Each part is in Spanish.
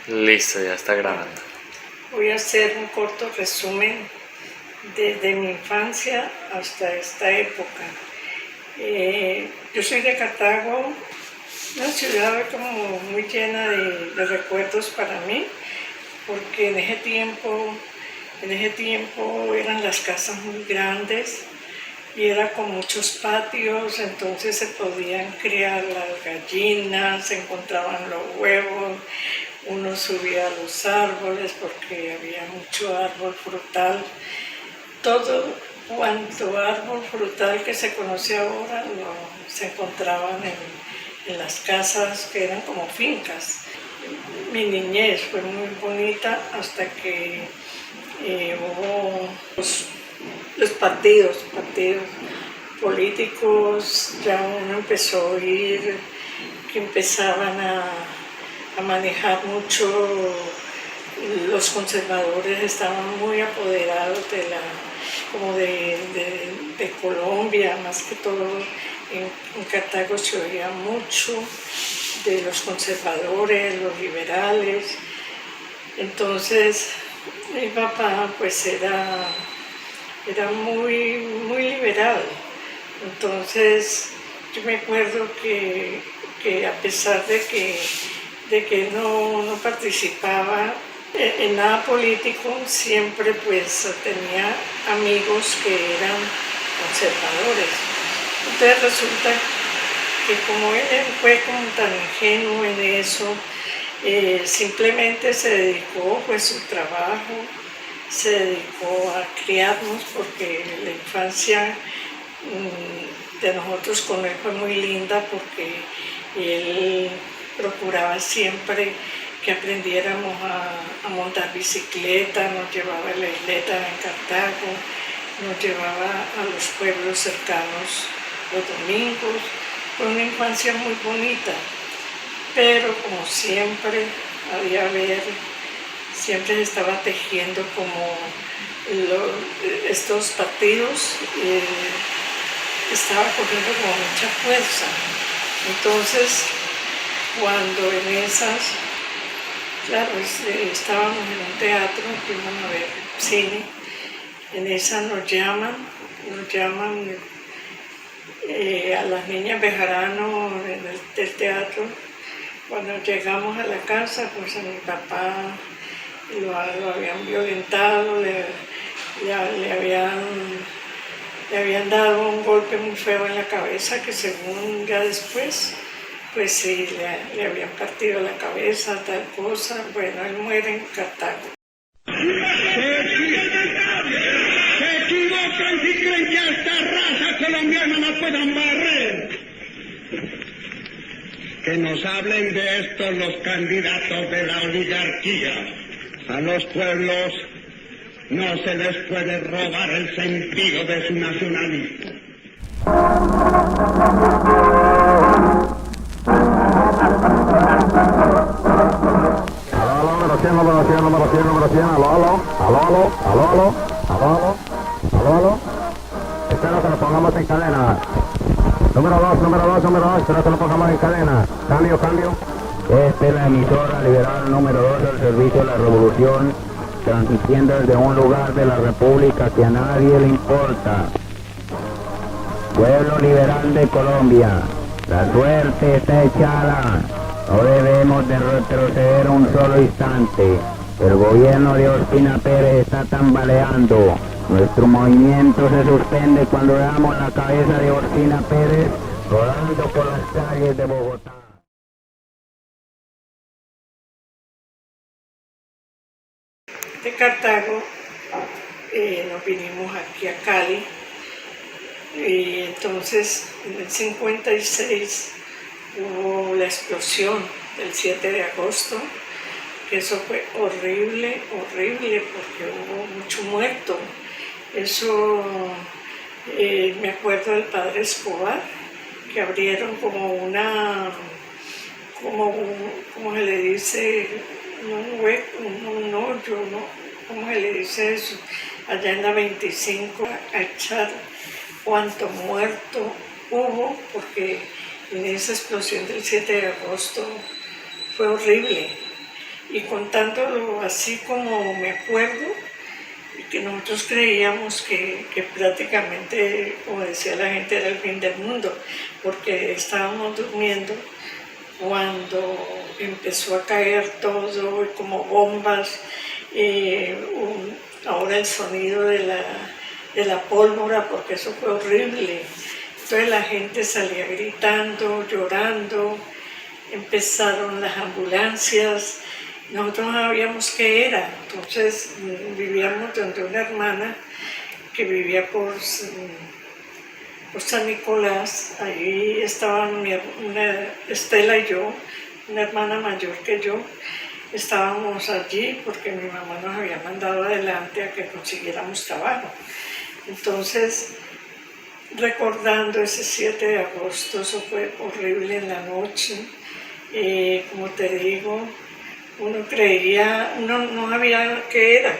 Listo, ya está grabando. Voy a hacer un corto resumen desde mi infancia hasta esta época. Yo soy de Cartago, una ciudad como muy llena de recuerdos para mí, porque en ese tiempo eran las casas muy grandes y era con muchos patios, entonces se podían criar las gallinas, se encontraban los huevos, uno subía a los árboles porque había mucho árbol frutal. Todo cuanto árbol frutal que se conoce ahora se encontraban en las casas que eran como fincas. Mi niñez fue muy bonita hasta que hubo los partidos políticos, ya uno empezó a oír que empezaban a manejar mucho, los conservadores estaban muy apoderados de Colombia, más que todo en Cartago se oía mucho de los conservadores, los liberales. Entonces mi papá pues era muy liberal. Entonces yo me acuerdo que a pesar de que no participaba en nada político, siempre pues tenía amigos que eran conservadores. Entonces resulta que como él fue como tan ingenuo en eso, simplemente se dedicó pues su trabajo, se dedicó a criarnos, porque la infancia de nosotros con él fue muy linda, porque él procuraba siempre que aprendiéramos a montar bicicleta, nos llevaba a la isleta en Cartago, nos llevaba a los pueblos cercanos los domingos. Fue una infancia muy bonita, pero como siempre siempre se estaba tejiendo como estos partidos, estaba cogiendo como mucha fuerza. Entonces, cuando en esas, claro, estábamos en un teatro, fuimos a ver cine, en esa nos llaman a las niñas Bejarano del teatro. Cuando llegamos a la casa, pues a mi papá lo habían violentado, le habían dado un golpe muy feo en la cabeza, que según ya después, pues sí, le habían partido la cabeza, tal cosa. Bueno, él muere en Cartago. Se equivocan si creen que a esta raza colombiana la puedan barrer. Que nos hablen de estos los candidatos de la oligarquía. A los pueblos no se les puede robar el sentido de su nacionalismo. Aló. Espero que lo pongamos en cadena. Número 2, espero que lo pongamos en cadena. Cambio. Esta es la emisora liberal número 2 del Servicio de la Revolución, transmitiendo desde un lugar de la República que a nadie le importa. Pueblo liberal de Colombia, la suerte está echada. No debemos de retroceder un solo instante. El gobierno de Ospina Pérez está tambaleando. Nuestro movimiento se suspende cuando veamos la cabeza de Ospina Pérez rodando por las calles de Bogotá. De Cartago nos vinimos aquí a Cali, y entonces en el 56 hubo la explosión del 7 de agosto, que eso fue horrible, porque hubo mucho muerto. Eso, me acuerdo del padre Escobar, que abrieron como ¿cómo se le dice? Un hueco, un hoyo, ¿no? ¿Cómo se le dice eso? Allá en la 25, a echar cuánto muerto hubo, porque en esa explosión del 7 de agosto fue horrible. y contándolo así como me acuerdo, que nosotros creíamos que prácticamente, como decía la gente, era el fin del mundo, porque estábamos durmiendo cuando empezó a caer todo como bombas, ahora el sonido de la pólvora, porque eso fue horrible. Entonces la gente salía gritando, llorando, empezaron las ambulancias. Nosotros no sabíamos qué era, entonces vivíamos donde una hermana que vivía por San Nicolás. Ahí estaban Estela y yo, una hermana mayor que yo. Estábamos allí porque mi mamá nos había mandado adelante a que consiguiéramos trabajo. Entonces, recordando ese 7 de agosto, eso fue horrible en la noche. Como te digo, uno no sabía qué era,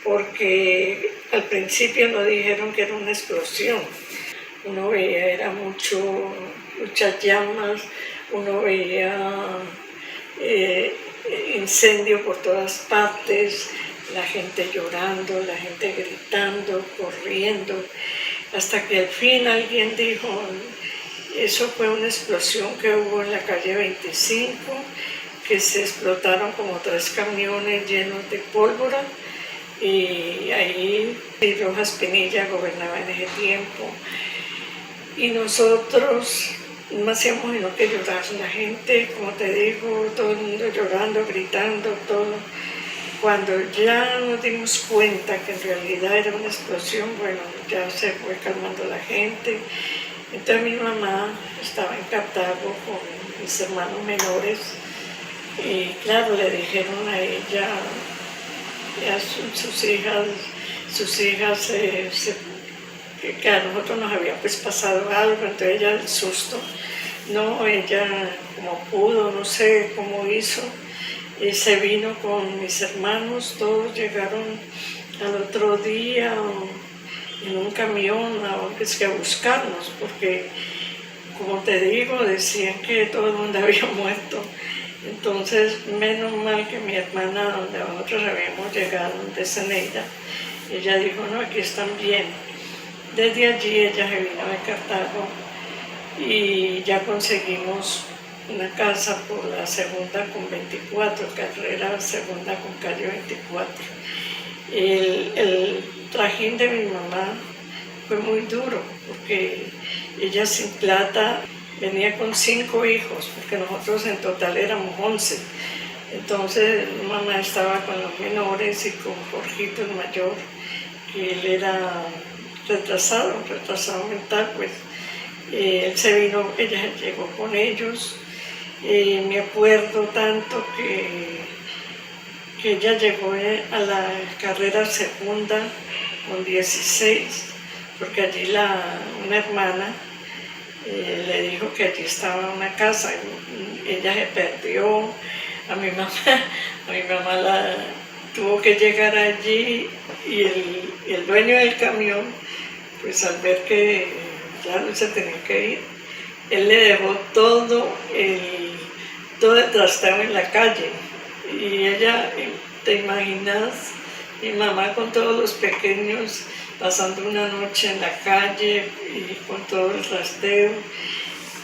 porque al principio nos dijeron que era una explosión. Uno veía, era muchas llamas, uno veía incendio por todas partes, la gente llorando, la gente gritando, corriendo, hasta que al fin alguien dijo, eso fue una explosión que hubo en la calle 25, que se explotaron como 3 camiones llenos de pólvora, y ahí Rojas Pinilla gobernaba en ese tiempo. Y nosotros no hacíamos sino que llorar, la gente, como te digo, todo el mundo llorando, gritando, todo. Cuando ya nos dimos cuenta que en realidad era una explosión, bueno, ya se fue calmando la gente. Entonces mi mamá estaba en Cartago con mis hermanos menores y claro, le dijeron a ella y a sus hijas que a nosotros nos había pues pasado algo, entonces ella el susto, no, ella como pudo, no sé cómo hizo, y se vino con mis hermanos, todos llegaron al otro día en un camión a buscarnos, porque como te digo, decían que todo el mundo había muerto. Entonces, menos mal que mi hermana, donde nosotros habíamos llegado, de Ceneida, ella dijo, no, aquí están bien. Desde allí ella se vino de Cartago y ya conseguimos una casa por la segunda con 24, carrera segunda con calle 24. El trajín de mi mamá fue muy duro, porque ella sin plata venía con 5 hijos, porque nosotros en total éramos 11. Entonces mamá estaba con los menores y con Jorgito el mayor, que él era retrasado mental, pues. Él se vino, ella llegó con ellos. Me acuerdo tanto que ella llegó a la carrera segunda con 16, porque allí una hermana le dijo que allí estaba una casa, ella se perdió, a mi mamá la tuvo que llegar allí y el dueño del camión, pues al ver que ya no se tenía que ir, él le dejó todo el trasteo en la calle. Y ella, te imaginas, mi mamá con todos los pequeños pasando una noche en la calle y con todo el trasteo,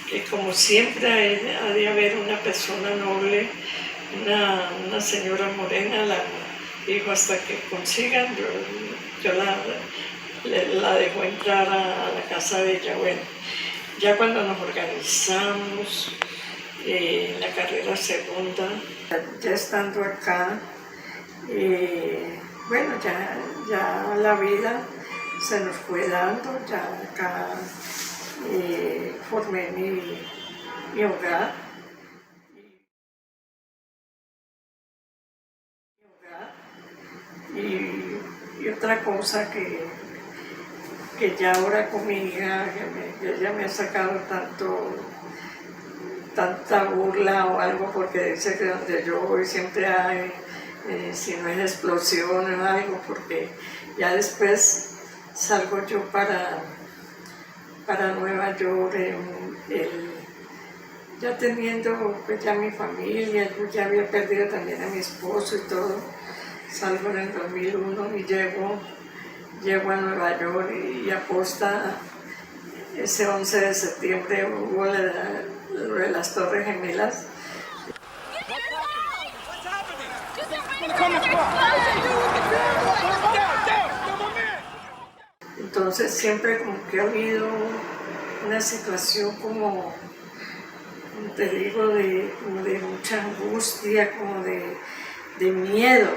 que como siempre ha de haber una persona noble, una señora morena, la dijo hasta que consigan, yo la dejo entrar a la casa de ella. Bueno, ya cuando nos organizamos en la carrera segunda, ya estando acá, bueno, ya la vida se nos fue dando, ya acá formé mi hogar. Y otra cosa que ya ahora con mi hija, que ella me ha sacado tanta burla o algo, porque dice que donde yo voy siempre hay, si no es explosión o algo, porque ya después salgo yo para Nueva York ya teniendo pues ya mi familia, yo ya había perdido también a mi esposo y todo, salgo en el 2001 y llego a Nueva York y aposta ese 11 de septiembre hubo lo de las Torres Gemelas. Entonces siempre como que ha habido una situación como te digo, como de mucha angustia, como de miedo,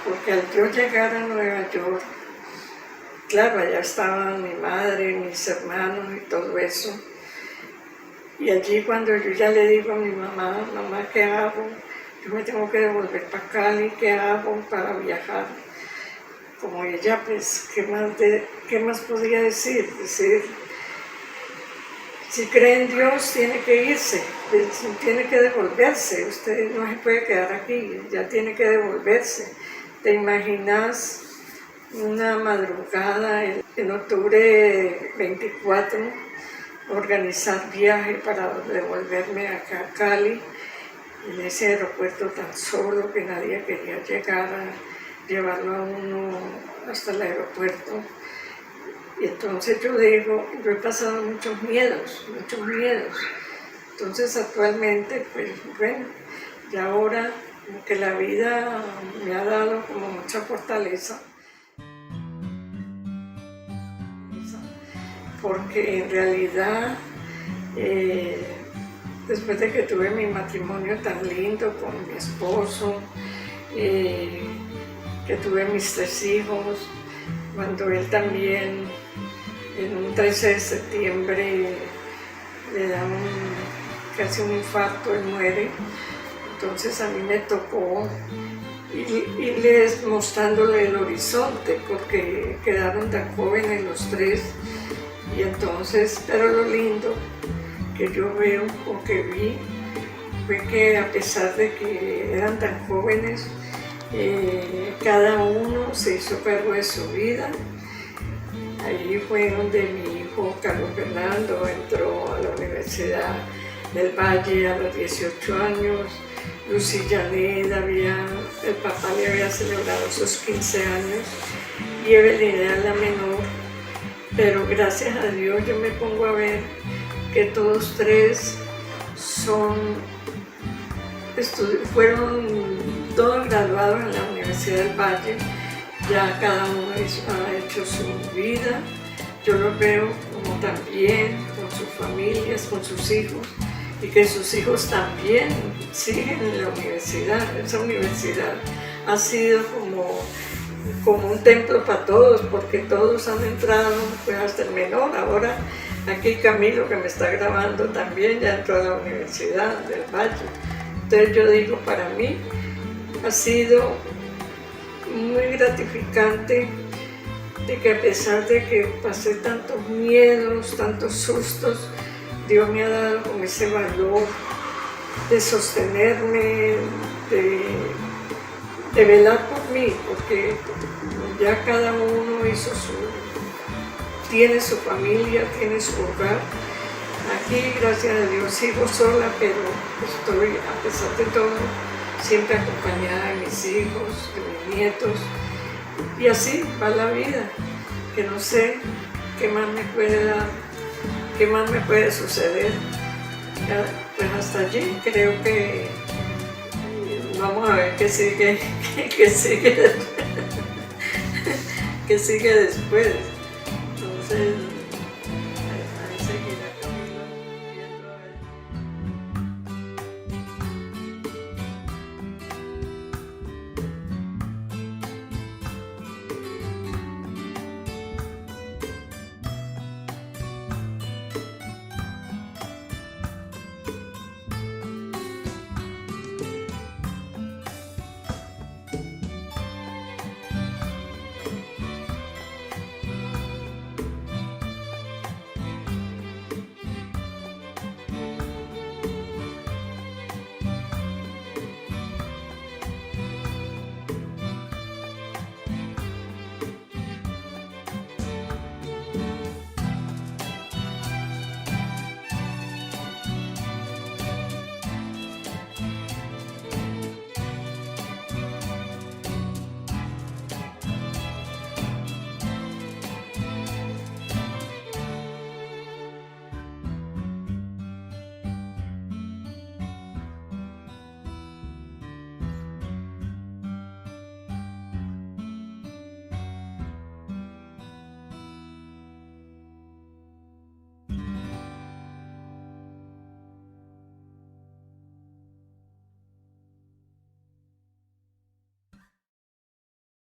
porque al yo llegar a Nueva York, claro, allá estaban mi madre, mis hermanos y todo eso, y allí cuando yo ya le digo a mi mamá, mamá, ¿qué hago? Yo me tengo que devolver para Cali, ¿qué hago para viajar? Como ella, pues, ¿qué más podía decir? Si cree en Dios, tiene que irse, tiene que devolverse, usted no se puede quedar aquí, ya tiene que devolverse. ¿Te imaginas una madrugada en octubre 24, organizar viaje para devolverme acá a Cali, en ese aeropuerto tan solo que nadie quería llegar a llevarlo a uno hasta el aeropuerto? Y entonces yo digo, yo he pasado muchos miedos. Entonces actualmente, pues bueno, y ahora como que la vida me ha dado como mucha fortaleza. Porque en realidad, después de que tuve mi matrimonio tan lindo con mi esposo, que tuve mis 3 hijos, cuando él también en un 13 de septiembre le da casi un infarto y muere, entonces a mí me tocó irles mostrándole el horizonte porque quedaron tan jóvenes los 3, y entonces, pero lo lindo que yo veo o que vi fue que a pesar de que eran tan jóvenes, cada uno se hizo cargo de su vida. Allí fue donde mi hijo Carlos Fernando entró a la Universidad del Valle a los 18 años, Lucy Janet el papá le había celebrado sus 15 años y Evelyn era la menor, pero gracias a Dios yo me pongo a ver que todos 3 fueron todos graduados en la Universidad del Valle. Ya cada uno ha hecho su vida, yo los veo como también con sus familias, con sus hijos, y que sus hijos también siguen en la universidad. Esa universidad ha sido como un templo para todos, porque todos han entrado, pues hasta el menor. Ahora aquí Camilo, que me está grabando, también ya entró a la Universidad del Valle. Entonces yo digo, para mí ha sido muy gratificante de que a pesar de que pasé tantos miedos, tantos sustos, Dios me ha dado como ese valor de sostenerme, de velar por mí, porque ya cada uno tiene su familia, tiene su hogar. Aquí, gracias a Dios, sigo sola, pero estoy, a pesar de todo, siempre acompañada de mis hijos, de mis nietos, y así va la vida, que no sé qué más me puede dar, qué más me puede suceder. Ya, pues hasta allí creo que vamos a ver qué sigue, qué sigue después. Entonces,